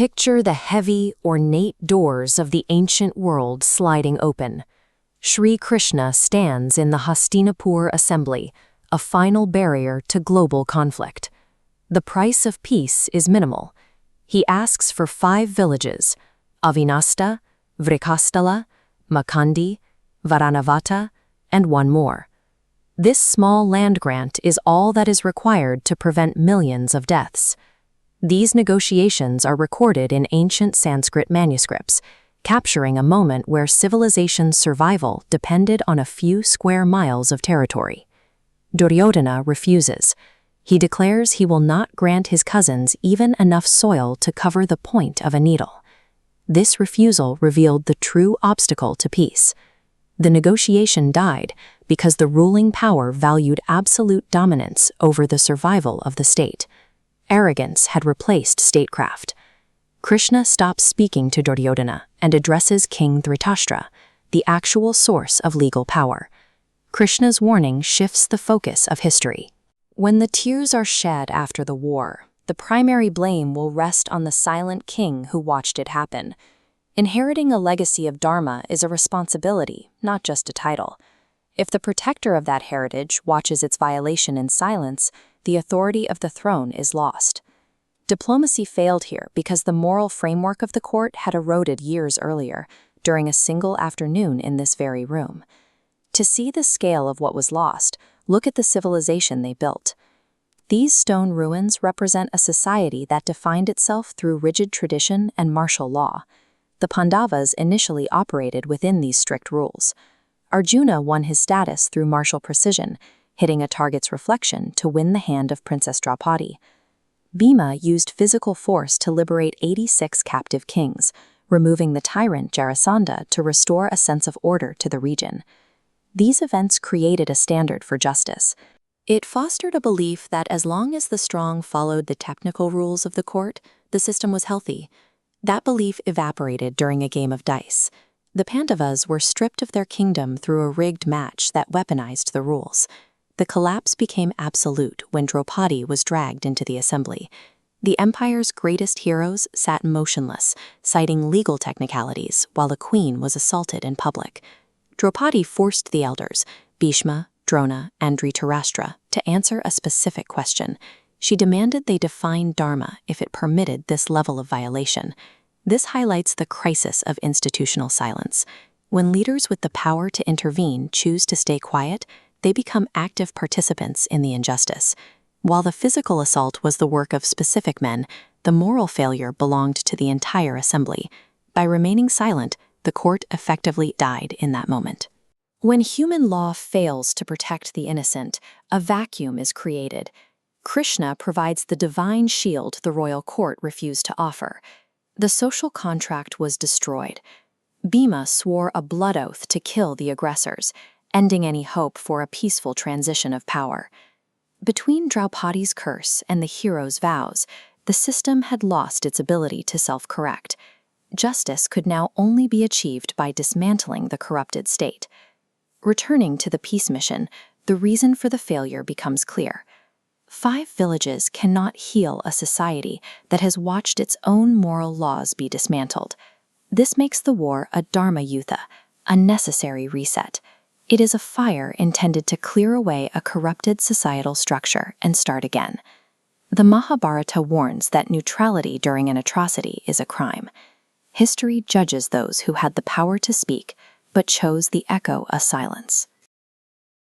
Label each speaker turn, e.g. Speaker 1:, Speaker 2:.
Speaker 1: Picture the heavy, ornate doors of the ancient world sliding open. Sri Krishna stands in the Hastinapur assembly, a final barrier to global conflict. The price of peace is minimal. He asks for 5 villages: Avinasta, Vrikastala, Makandi, Varanavata, and one more. This small land grant is all that is required to prevent millions of deaths. These negotiations are recorded in ancient Sanskrit manuscripts, capturing a moment where civilization's survival depended on a few square miles of territory. Duryodhana refuses. He declares he will not grant his cousins even enough soil to cover the point of a needle. This refusal revealed the true obstacle to peace. The negotiation died because the ruling power valued absolute dominance over the survival of the state. Arrogance had replaced statecraft. Krishna stops speaking to Duryodhana and addresses King Dhritarashtra, the actual source of legal power. Krishna's warning shifts the focus of history. When the tears are shed after the war, the primary blame will rest on the silent king who watched it happen. Inheriting a legacy of dharma is a responsibility, not just a title. If the protector of that heritage watches its violation in silence, the authority of the throne is lost. Diplomacy failed here because the moral framework of the court had eroded years earlier, during a single afternoon in this very room. To see the scale of what was lost, look at the civilization they built. These stone ruins represent a society that defined itself through rigid tradition and martial law. The Pandavas initially operated within these strict rules. Arjuna won his status through martial precision, hitting a target's reflection to win the hand of Princess Draupadi. Bhima used physical force to liberate 86 captive kings, removing the tyrant Jarasandha to restore a sense of order to the region. These events created a standard for justice. It fostered a belief that as long as the strong followed the technical rules of the court, the system was healthy. That belief evaporated during a game of dice. The Pandavas were stripped of their kingdom through a rigged match that weaponized the rules. The collapse became absolute when Draupadi was dragged into the assembly. The empire's greatest heroes sat motionless, citing legal technicalities, while the queen was assaulted in public. Draupadi forced the elders, Bhishma, Drona, and Dhritarashtra, to answer a specific question. She demanded they define dharma if it permitted this level of violation. This highlights the crisis of institutional silence. When leaders with the power to intervene choose to stay quiet, they become active participants in the injustice. While the physical assault was the work of specific men, the moral failure belonged to the entire assembly. By remaining silent, the court effectively died in that moment. When human law fails to protect the innocent, a vacuum is created. Krishna provides the divine shield the royal court refused to offer. The social contract was destroyed. Bhima swore a blood oath to kill the aggressors, ending any hope for a peaceful transition of power. Between Draupadi's curse and the hero's vows, the system had lost its ability to self-correct. Justice could now only be achieved by dismantling the corrupted state. Returning to the peace mission, the reason for the failure becomes clear. 5 villages cannot heal a society that has watched its own moral laws be dismantled. This makes the war a dharma yutha, a necessary reset. It is a fire intended to clear away a corrupted societal structure and start again. The Mahabharata warns that neutrality during an atrocity is a crime. History judges those who had the power to speak, but chose the echo of silence.